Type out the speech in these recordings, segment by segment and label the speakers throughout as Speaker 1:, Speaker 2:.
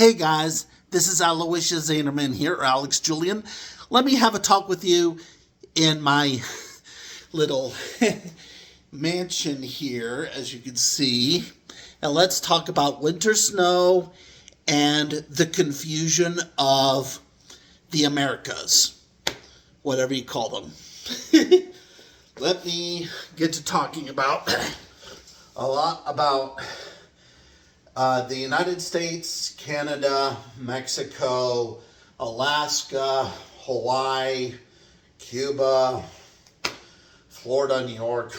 Speaker 1: Hey guys, this is Aloysius Zanderman here, or Alex Julian. Let me have a talk with you in my little mansion here, as you can see. And let's talk about winter snow and the confusion of the Americas, whatever you call them. Let me get to talking about a lot about the United States, Canada, Mexico, Alaska, Hawaii, Cuba, Florida, New York.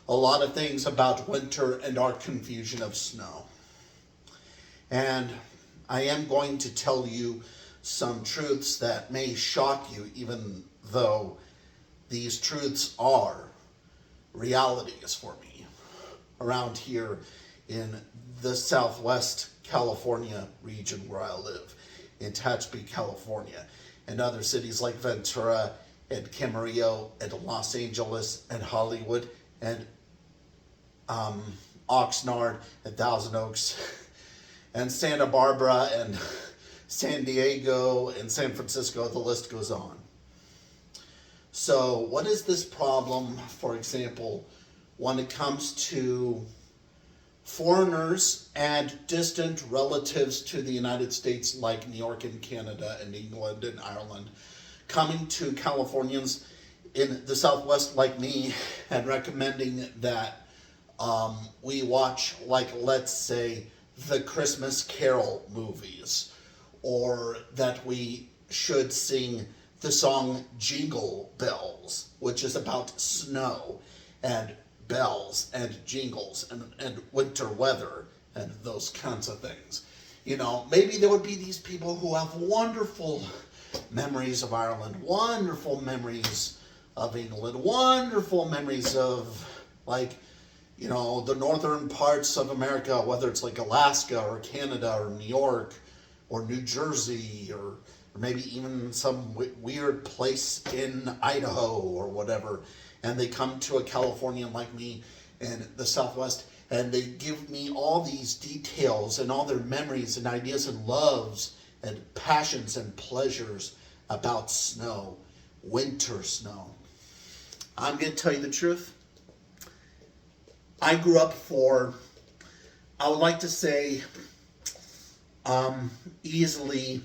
Speaker 1: A lot of things about winter and our confusion of snow. And I am going to tell you some truths that may shock you, even though these truths are realities for me around here in the Southwest California region where I live, in Tehachapi, California, and other cities like Ventura and Camarillo and Los Angeles and Hollywood and Oxnard and Thousand Oaks and Santa Barbara and San Diego and San Francisco. The list goes on. So what is this problem, for example, when it comes to foreigners and distant relatives to the United States like New York and Canada and England and Ireland coming to Californians in the Southwest like me and recommending that we watch, like, let's say, the Christmas Carol movies, or that we should sing the song Jingle Bells, which is about snow and bells and jingles and winter weather and those kinds of things. You know, maybe there would be these people who have wonderful memories of Ireland, wonderful memories of England, wonderful memories of, like, you know, the northern parts of America, whether it's like Alaska or Canada or New York or New Jersey or maybe even some weird place in Idaho or whatever. And they come to a Californian like me in the Southwest, and they give me all these details and all their memories and ideas and loves and passions and pleasures about snow, winter snow. I'm going to tell you the truth. I grew up I would like to say, easily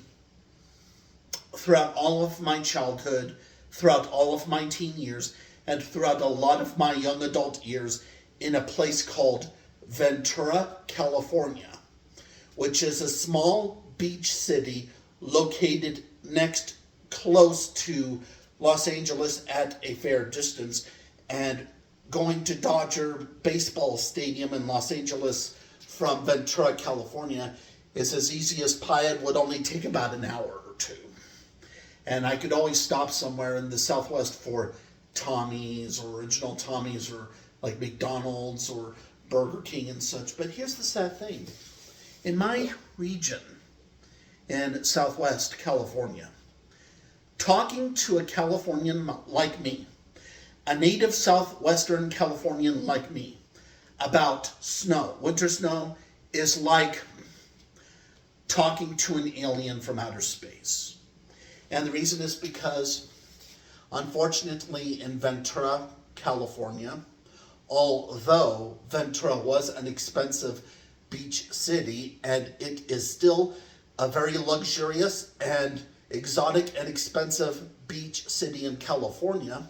Speaker 1: throughout all of my childhood, throughout all of my teen years, and throughout a lot of my young adult years in a place called Ventura, California, which is a small beach city located close to Los Angeles at a fair distance. And going to Dodger Baseball Stadium in Los Angeles from Ventura, California is as easy as pie. It would only take about an hour or two. And I could always stop somewhere in the Southwest for Tommy's or Original Tommy's or like McDonald's or Burger King and such. But here's the sad thing. In my region in Southwest California, talking to a Californian like me, a native Southwestern Californian like me, about snow, winter snow, is like talking to an alien from outer space. And the reason is because, unfortunately, in Ventura, California, although Ventura was an expensive beach city, and it is still a very luxurious and exotic and expensive beach city in California,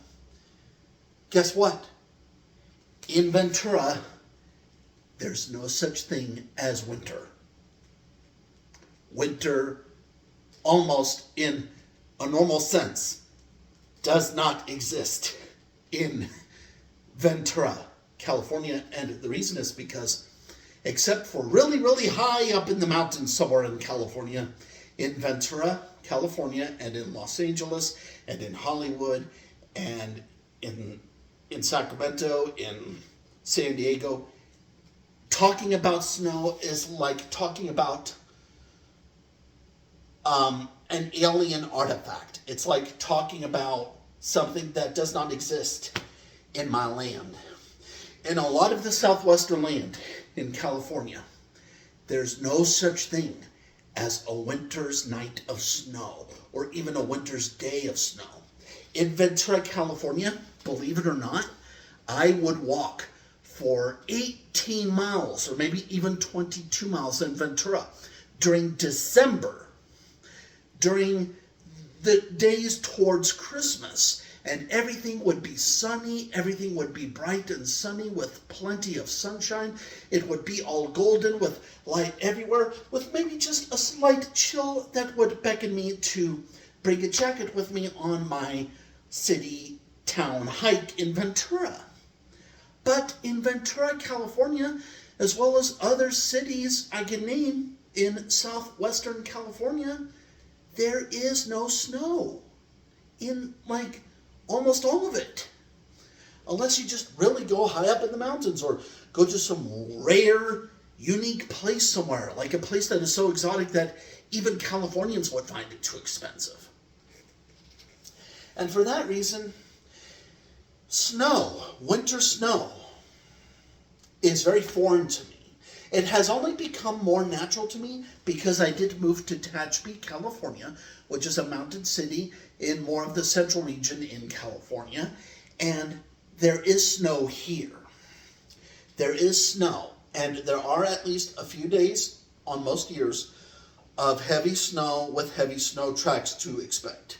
Speaker 1: guess what? In Ventura, there's no such thing as winter. Winter, almost in a normal sense, does not exist in Ventura, California. And the reason is because, except for really, really high up in the mountains somewhere in California, in Ventura, California, and in Los Angeles, and in Hollywood, and in Sacramento, in San Diego, talking about snow is like talking about an alien artifact. It's like talking about something that does not exist in my land. In a lot of the southwestern land in California, there's no such thing as a winter's night of snow, or even a winter's day of snow. In Ventura, California, believe it or not, I would walk for 18 miles, or maybe even 22 miles in Ventura during December, during the days towards Christmas, and everything would be sunny, everything would be bright and sunny with plenty of sunshine. It would be all golden with light everywhere, with maybe just a slight chill that would beckon me to bring a jacket with me on my city town hike in Ventura. But in Ventura, California, as well as other cities I can name in southwestern California, there is no snow in almost all of it. Unless you just really go high up in the mountains or go to some rare, unique place somewhere, like a place that is so exotic that even Californians would find it too expensive. And for that reason, snow, winter snow, is very foreign to me. It has only become more natural to me because I did move to Tehachapi, California, which is a mountain city in more of the central region in California, and there is snow here. There is snow, and there are at least a few days on most years of heavy snow with heavy snow tracks to expect.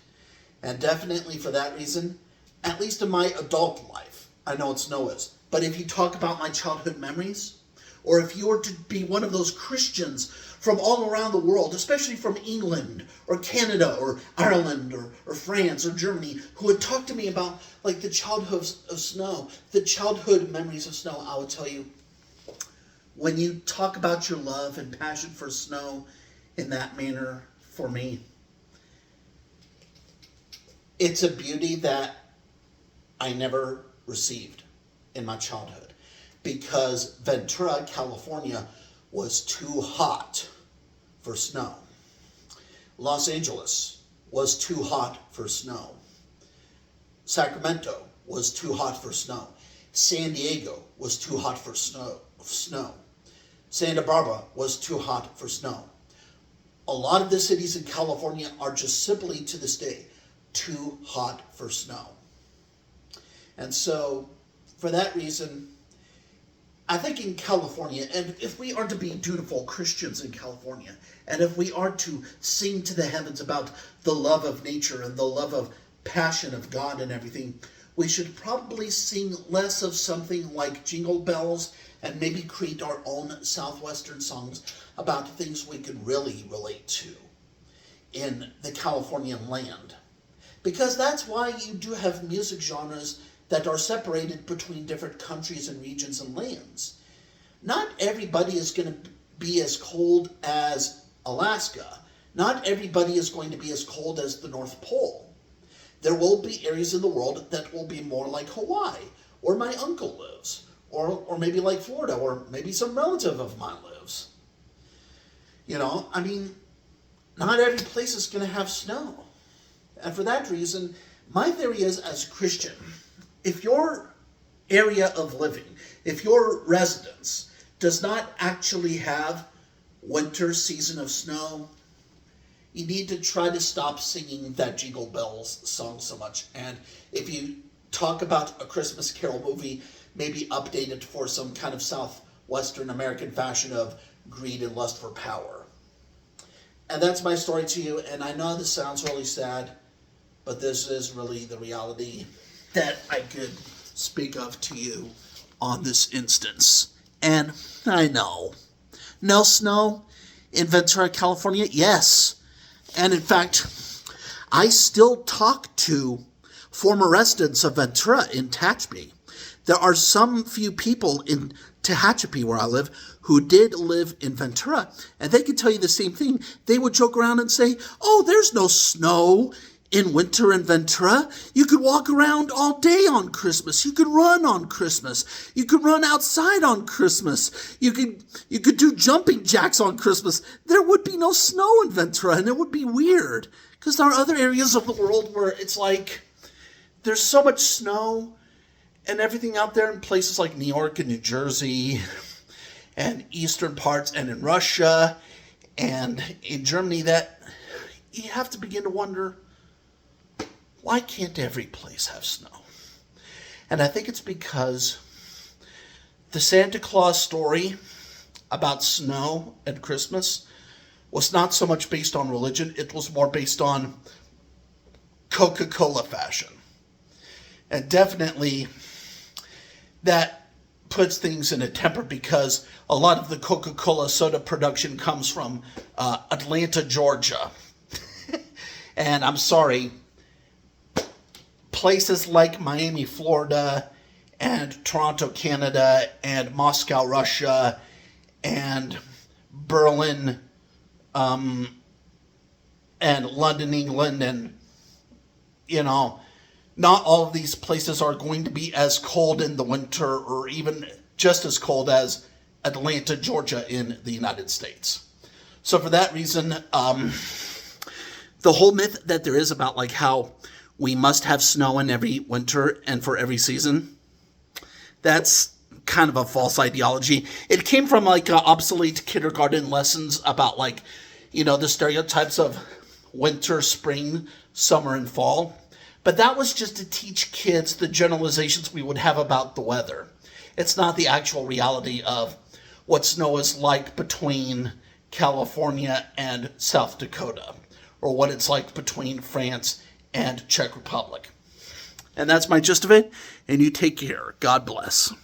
Speaker 1: And definitely for that reason, at least in my adult life, I know what snow is. But if you talk about my childhood memories, or if you were to be one of those Christians from all around the world, especially from England or Canada or Ireland or France or Germany, who would talk to me about the childhood of snow, the childhood memories of snow, I would tell you, when you talk about your love and passion for snow in that manner, for me, it's a beauty that I never received in my childhood. Because Ventura, California was too hot for snow. Los Angeles was too hot for snow. Sacramento was too hot for snow. San Diego was too hot for snow. Santa Barbara was too hot for snow. A lot of the cities in California are just simply, to this day, too hot for snow. And so, for that reason, I think in California, and if we are to be dutiful Christians in California, and if we are to sing to the heavens about the love of nature and the love of passion of God and everything, we should probably sing less of something like Jingle Bells and maybe create our own Southwestern songs about things we could really relate to in the Californian land. Because that's why you do have music genres that are separated between different countries and regions and lands. Not everybody is going to be as cold as Alaska. Not everybody is going to be as cold as the North Pole. There will be areas in the world that will be more like Hawaii, where my uncle lives, or maybe like Florida, or maybe some relative of mine lives. Not every place is going to have snow. And for that reason, my theory is, as a Christian, if your area of living, if your residence does not actually have winter season of snow, you need to try to stop singing that Jingle Bells song so much. And if you talk about a Christmas Carol movie, maybe update it for some kind of Southwestern American fashion of greed and lust for power. And that's my story to you. And I know this sounds really sad, but this is really the reality that I could speak of to you on this instance. And I know. No snow in Ventura, California? Yes. And in fact, I still talk to former residents of Ventura in Tehachapi. There are some few people in Tehachapi, where I live, who did live in Ventura, and they can tell you the same thing. They would joke around and say, "Oh, there's no snow in winter in Ventura. You could walk around all day on Christmas. You could run on Christmas. You could run outside on Christmas. You could do jumping jacks on Christmas. There would be no snow in Ventura, and it would be weird, because there are other areas of the world where it's like there's so much snow and everything out there in places like New York and New Jersey and eastern parts and in Russia and in Germany, that you have to begin to wonder, why can't every place have snow? And I think it's because the Santa Claus story about snow and Christmas was not so much based on religion, it was more based on Coca-Cola fashion. And definitely that puts things in a temper because a lot of the Coca-Cola soda production comes from Atlanta, Georgia. And I'm sorry, places like Miami, Florida, and Toronto, Canada, and Moscow, Russia, and Berlin, and London, England, and, not all of these places are going to be as cold in the winter or even just as cold as Atlanta, Georgia in the United States. So for that reason, the whole myth that there is about like how we must have snow in every winter and for every season, that's kind of a false ideology. It came from like obsolete kindergarten lessons about like, the stereotypes of winter, spring, summer, and fall. But that was just to teach kids the generalizations we would have about the weather. It's not the actual reality of what snow is like between California and South Dakota, or what it's like between France and Czech Republic. And that's my gist of it, and you take care. God bless.